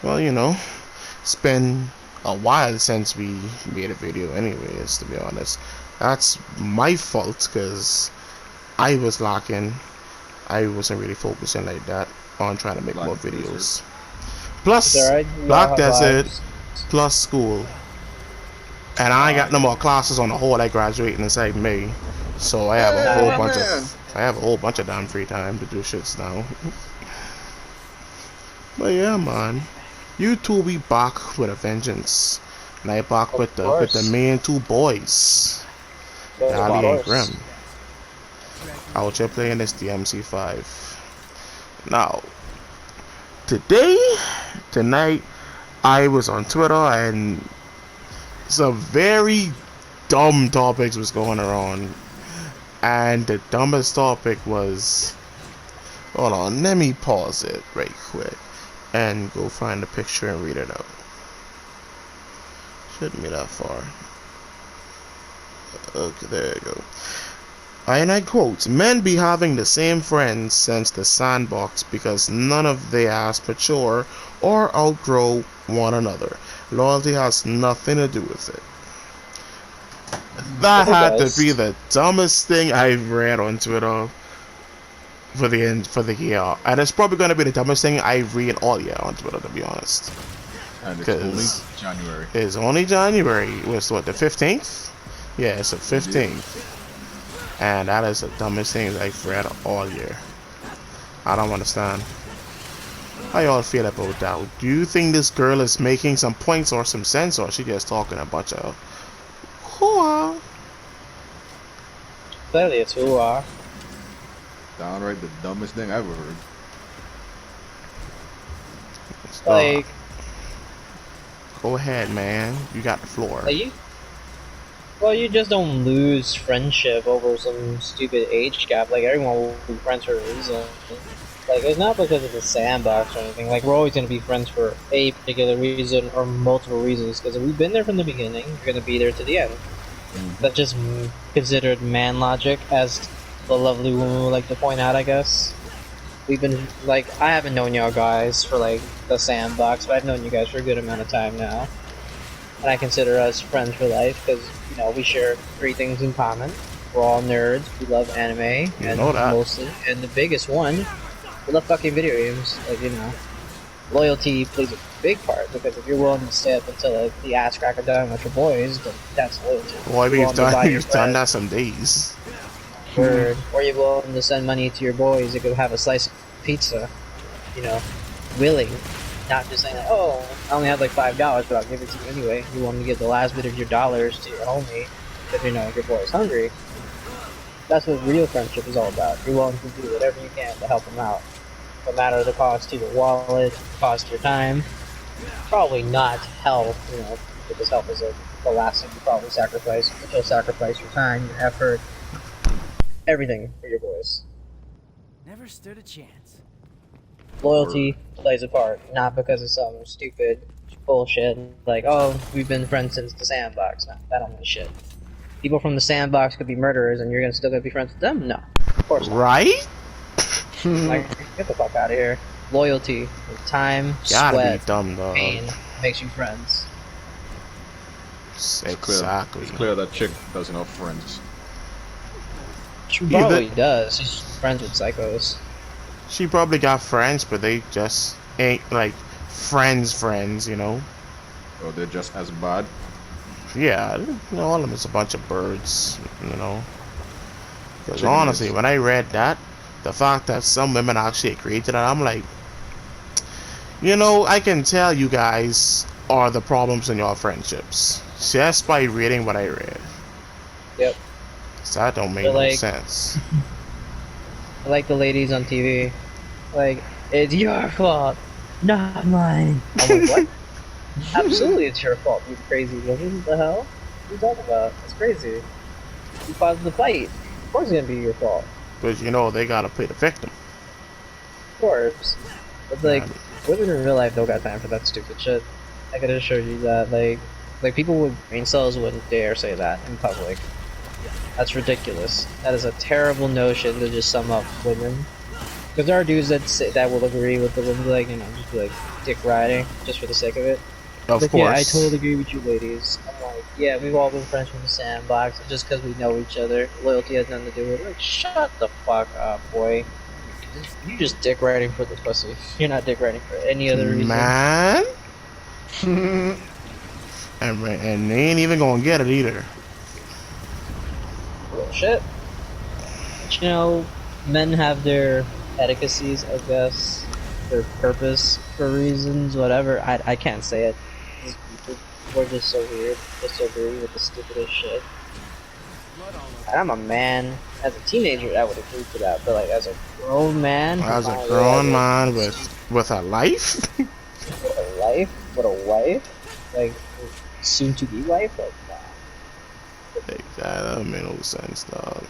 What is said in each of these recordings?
Well, you know, it's been a while since we made a video anyways, to be honest. That's my fault, because I was lacking. I wasn't really focusing like that on trying to make Black more Desert. videos. It's Plus, alright, we all Black have Desert, lives. plus school. And I ain't got no Yeah. more classes on the whole. I graduate inside May. So I have a Hey, whole my bunch man! of damn free time to do shits now. But yeah, man. You two be back with a vengeance. And I back Of with the course. main two boys. Of Dali and course. Grim. Out here playing this DMC5. Now, tonight, I was on Twitter and some very dumb topics was going around. And the dumbest topic was, hold on, let me pause it right quick and go find the picture and read it out. Shouldn't be that far. Okay, there you go. And I quote, men be having the same friends since the sandbox because none of they ass mature or outgrow one another. Loyalty has nothing to do with it. That Yes, it had to be does. the dumbest thing I've read on Twitter for the year, and it's probably gonna be the dumbest thing I read all year on Twitter, to be honest. And it's only Because January. it's only January. It was what, the 15th? Yeah, it's the Indeed. 15th, and that is the dumbest thing I've read all year. I don't understand. How y'all feel about that? Do you think this girl is making some points or some sense, or is she just talking a bunch of hoo-ah? Clearly it's who are. Downright the dumbest thing I've ever heard. Like, Go ahead, man. You got the floor. like you well, you just don't lose friendship over some stupid age gap. Like, everyone will be friends for a reason. Like, it's not because of the sandbox or anything. Like, we're always going to be friends for a particular reason or multiple reasons. Because if we've been there from the beginning, you're going to be there to the end. That's just considered man logic, as the lovely woman would like to point out, I guess. We've been, like, I haven't known y'all guys for, like, the sandbox, but I've known you guys for a good amount of time now. And I consider us friends for life, because, you know, we share three things in common. We're all nerds, we love anime, and know that. mostly, and the biggest one, we love fucking video games. Like, you know, loyalty plays a big part, because if you're willing to stay up until, like, the ass crack of dawn with your boys, then that's loyalty. Boy, You're willing to buy your we've done friend. that some days. Or you're willing to send money to your boys to go have a slice of pizza, you know, willing, not just saying, like, oh, I only have like $5, but I'll give it to you anyway. You want to give the last bit of your dollars to your homie if you know your boy's hungry. That's what real friendship is all about. You're willing to do whatever you can to help them out, no matter the cost to your wallet, the cost to your time. Probably not health, you know, because health is the last thing you probably sacrifice. But you'll sacrifice your time, your effort, everything for your boys. Never stood a chance. Loyalty plays a part, not because of some stupid bullshit like, oh, we've been friends since the sandbox. No, that don't mean shit. People from the sandbox could be murderers and you're still gonna be friends with them? No, of course not. Right? Like, get the fuck out of here. Loyalty, time, Gotta sweat, be dumb, dog. pain makes you friends. Exactly. It's clear that chick doesn't have friends. She Yeah, probably does. She's friends with psychos. She probably got friends, but they just ain't like friends, you know? Or they're just as bad. Yeah, you know, all of them is a bunch of birds, you know? Because Chicken honestly, is- when I read that, the fact that some women actually agreed to that, I'm like, you know, I can tell you guys are the problems in your friendships just by reading what I read. Yep. So that don't make They're no like- sense. Like the ladies on TV. Like, it's your fault, not mine. I'm like, what? Absolutely, it's your fault, you crazy woman. What the hell? What are you talking about? It's crazy. You caused the fight. Of course it's gonna be your fault. But you know, they gotta play the victim. Of course. But, like, women in real life don't got time for that stupid shit. I can assure you that, like people with brain cells wouldn't dare say that in public. That's ridiculous. That is a terrible notion to just sum up women. Because there are dudes that will agree with the women, like, just be like dick riding just for the sake of it. Of Like, yeah, I course. totally agree with you, ladies. I'm like, yeah, we've all been friends from the sandbox, and just because we know each other, loyalty has nothing to do with it. Like, shut the fuck up, boy. You just dick riding for the pussy. You're not dick riding for any other reason. Man. And they ain't even gonna get it either. Bullshit. But, men have their etiquettes, I guess, their purpose for reasons, whatever. I can't say it. These people, we're just so weird. Just so agree with the stupidest shit. And I'm a man. As a teenager, I would agree to that, but like as a grown man, As a grown man with a life. with a life, with a wife, like soon to be wife, like nah. Like, that don't make no sense, dog.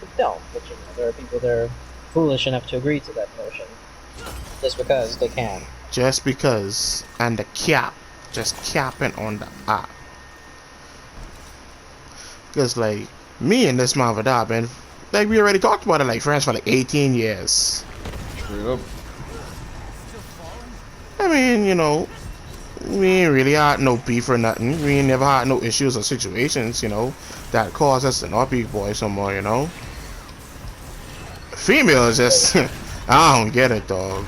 But don't. But there are people that are foolish enough to agree to that notion just because they can. Just because, and the cap, just capping on the app. Cause like me and this man Vidal been, like we already talked about it, like friends for like 18 years. Straight up. I mean, we ain't really had no beef or nothing. We ain't never had no issues or situations, that cause us to not be boys no more, Females just, I don't get it, dog.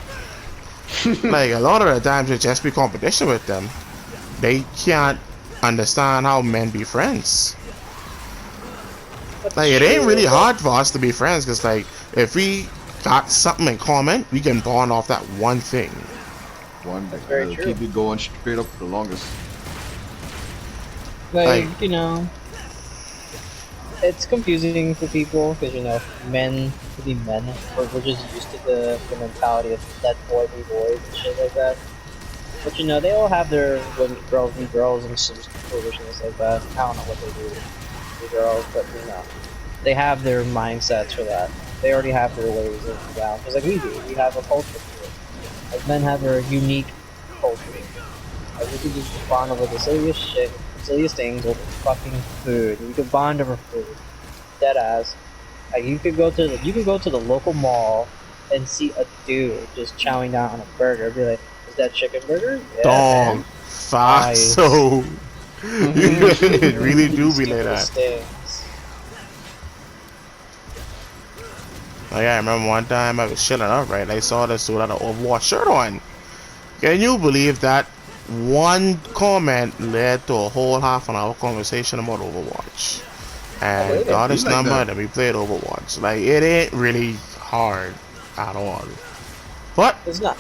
Like, a lot of the times it just be competition with them. They can't understand how men be friends. Like, it ain't really hard for us to be friends, because, like, if we got something in common, we can bond off that one thing. One thing. Very true. Keep it going straight up for the longest. Like, it's confusing for people because men to be men, we're just used to the mentality of let boy be boys and shit like that. But they all have their girls be girls and some foolishness like that. I don't know what they do to the girls, but they have their mindsets for that. They already have their ways of down. Because like we do, we have a culture to it. Like men have their unique culture. Like we can just bond over the silliest shit, silliest things over fucking food. We could bond over food. Dead ass. Like you could go to the local mall and see a dude just chowing down on a burger. Be like, is that chicken burger? Yeah, Dog, man. fuck, so it really do be like that. Like, I remember one time I was chilling up, right? I saw this dude had an Overwatch shirt on. Can you believe that one comment led to a whole half an hour conversation about Overwatch? And got his number and we played Overwatch. Like, it ain't really hard at all. But it's not.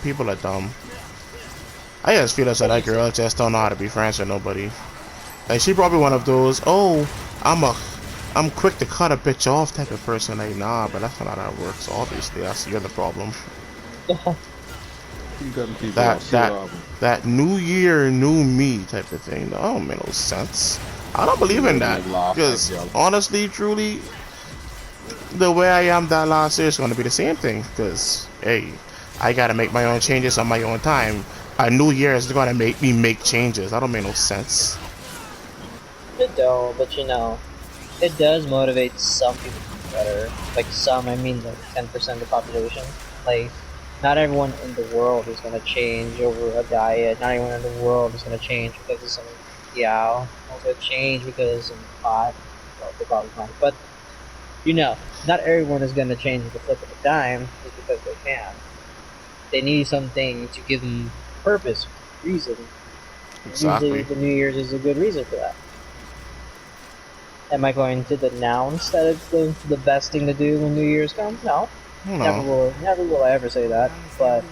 People are dumb. I just feel as though that girl just don't know how to be friends with nobody. Like, she probably one of those, I'm quick to cut a bitch off type of person. Like, nah, but that's not how that works. Obviously, you're the problem. That new year, new me type of thing. That don't make no sense. I don't believe in that. Because honestly, truly, the way I am that last year is going to be the same thing. Because, hey, I got to make my own changes on my own time. A new year is going to make me make changes. That don't make no sense. It don't, but it does motivate some people to be better. Like some, I mean like 10% of the population. Like, not everyone in the world is going to change over a diet. Not everyone in the world is going to change because of some yow. Not going to change because of some pot. Well, they probably might. But, not everyone is going to change with the flip of a dime just because they can. They need something to give them purpose, reason. Exactly. Usually the New Year's is a good reason for that. Am I going to denounce that it's the best thing to do when New Year's comes? No. Never will I ever say that. But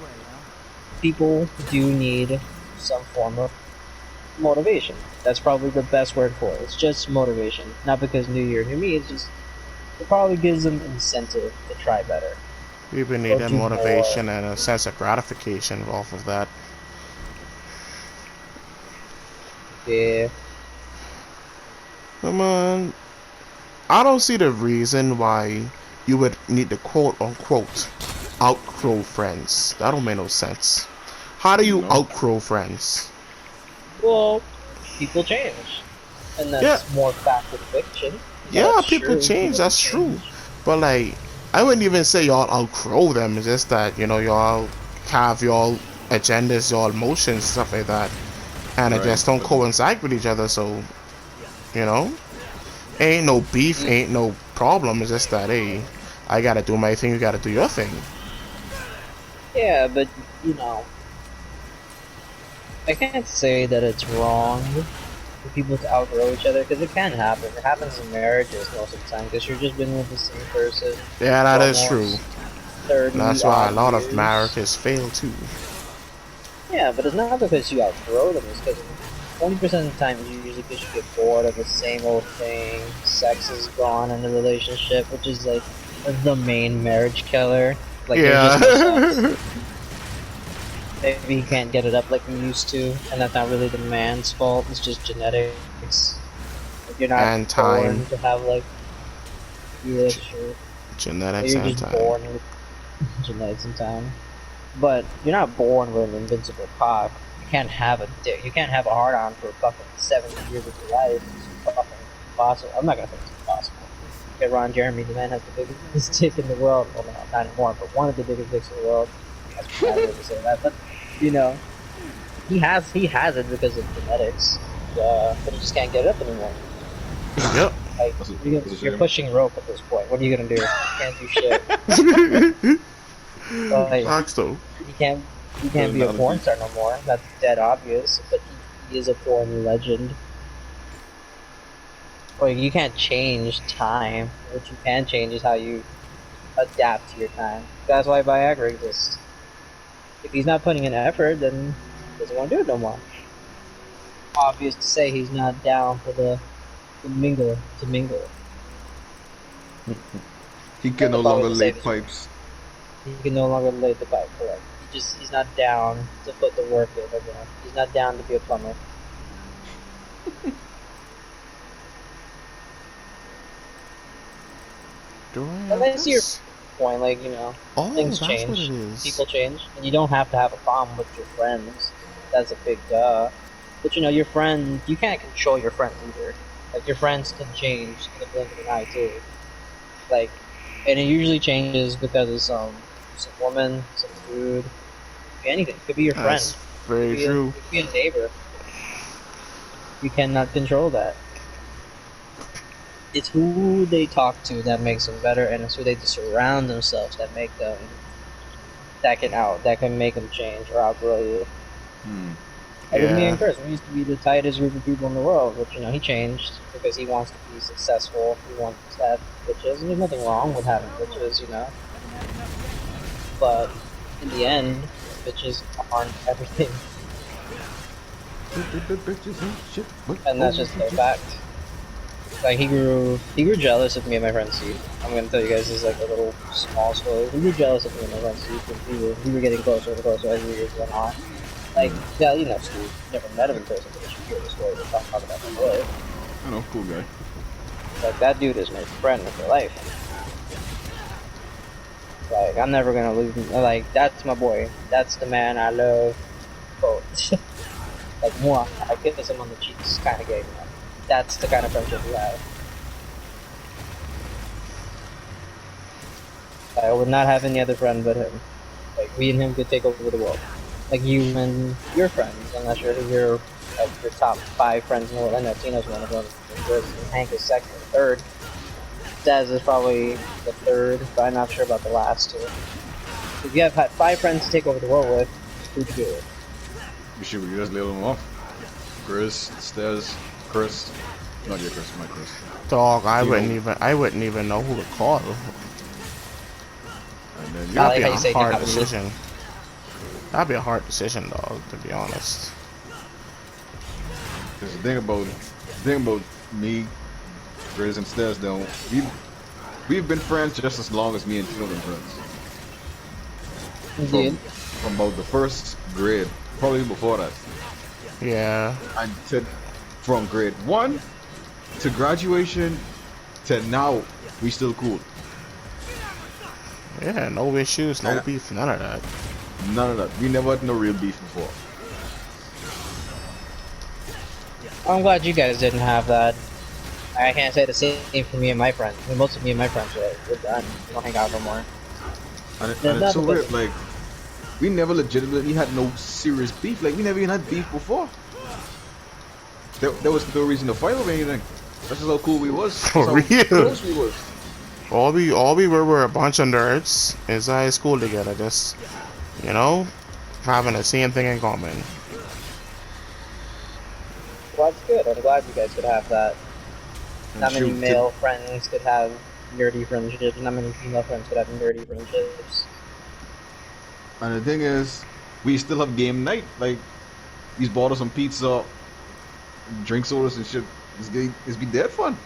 people do need some form of motivation. That's probably the best word for it. It's just motivation. Not because New Year, New Me, it's just, it probably gives them incentive to try better. People need that motivation and a sense of gratification off of that. Yeah. Come on. I don't see the reason why you would need to quote unquote outgrow friends. That don't make no sense. How do you outgrow friends? Well, people change. And that's more fact than fiction. Yeah, people change, that's true. But like, I wouldn't even say y'all outgrow them. It's just that y'all have y'all agendas, y'all emotions, stuff like that, and it Right. just don't coincide with each other. So you know, ain't no beef, ain't no problem. It's just that hey, I gotta do my thing, you gotta do your thing. Yeah, but I can't say that it's wrong for people to outgrow each other because it can happen. It happens in marriages most of the time because you're just been with the same person Yeah, for that is true. almost 30 That's why a odd lot of years. marriages fail too. Yeah, but it's not because you outgrow them. It's because 20% of the time, it's usually because you get bored of the same old thing. Sex is gone in the relationship, which is like the main marriage killer. Like there's just no sex. Yeah. Maybe he can't get it up like he used to, and that's not really the man's fault. It's just genetics. Like you're not And time. born to have like yeah, sure. Genetics You're and just time. born with genetics and time. But you're not born with an invincible cock. You can't have a dick. You can't have a hard on for fucking 70 years of your life. It's fucking impossible. I'm not gonna say it's impossible. Okay, Ron Jeremy, the man has the biggest dick in the world. Well, no, not anymore, but one of the biggest dicks in the world. That's bad way to say that, but he has it because of genetics. But he just can't get it up anymore. Yep. Like That's a you're shame. pushing rope at this point. What are you gonna do? You can't do shit. Like, Facts though. You can't be a porn star no more. That's dead obvious. But he is a porn legend. Like you can't change time. What you can change is how you adapt to your time. That's why Viagra exists. If he's not putting in effort, then he doesn't want to do it no more. Obvious to say he's not down for the mingle. He can no That's all longer we lay say. pipes. He can no longer lay the pipe. Correct. He's not down to put the work in. He's not down to be a plumber. Do I But have I see your this? point. Like Oh, things that's what change, it is. people change, and you don't have to have a problem with your friends. That's a big duh. But your friends, you can't control your friends either. Like your friends can change in the blink of an eye too. Like, and it usually changes because of some woman, some dude, could be anything. It could be your friend. That's very It true. could be a neighbor. You cannot control that. It's who they talk to that makes them better, and it's who they surround themselves that make them that can make them change or outgrow you. Like with me and Yeah. Chris, we used to be the tightest group of people in the world, but he changed because he wants to be successful. He wants to have bitches, and there's nothing wrong with having bitches. But in the end, bitches aren't everything, and that's just a fact. Like he grew jealous of me and my friend Steve. I'm gonna tell you guys this is like a little small story. He grew jealous of me and my friend Steve because we were getting closer and closer as the years went on. Like, yeah, Steve. Never met him in person, but you should hear the story. We'll talk about that later. I know, cool guy. Like that dude is my friend for life. Like I'm never gonna lose him. Like that's my boy. That's the man I love. Quote. Like moi, I kiss him on the cheeks, kind of gay. That's the kind of friendship we have. I would not have any other friend but him. Like we and him could take over the world. Like you and your friends. I'm not sure who your top 5 friends in the world. I know Tino's one of them. And Hank is second or third. Daz is probably the third, but I'm not sure about the last 2. If you have had 5 friends to take over the world with, who'd you do it? Should we just label them off? Chris, Stez, Chris. Not your Chris, my Chris. Dog, I You wouldn't know. even know who to call. And then I you. like That'd how be you a say hard not really. decision. That'd be a hard decision, dog. To be honest. Because the thing about me, Chris, and Stez, though, we've been friends just as long as me and Tino have been friends. Indeed. From about the first grade, probably before that. Yeah. And from grade 1 to graduation to now, we still cool. Yeah. No issues. No beef. None of that. None of that. We never had no real beef before. I'm glad you guys didn't have that. I can't say the same for me and my friends. I mean, most of me and my friends we're done. We don't hang out no more. And it's Not so because weird. Like we never legitimately had no serious beef. Like we never even had beef before. There was no reason to fight over anything. That's just how cool we was. For That's how real. close we was. All we were a bunch of nerds in high school together, just, you know, having the same thing in common. well, that's good. I'm glad you guys could have that. Not many Shoot, male friends could have nerdy friendships. Not many female friends could have nerdy friendships. And the thing is, we still have game night. Like, he's bought us some pizza, drink sodas and shit. It's be dead fun.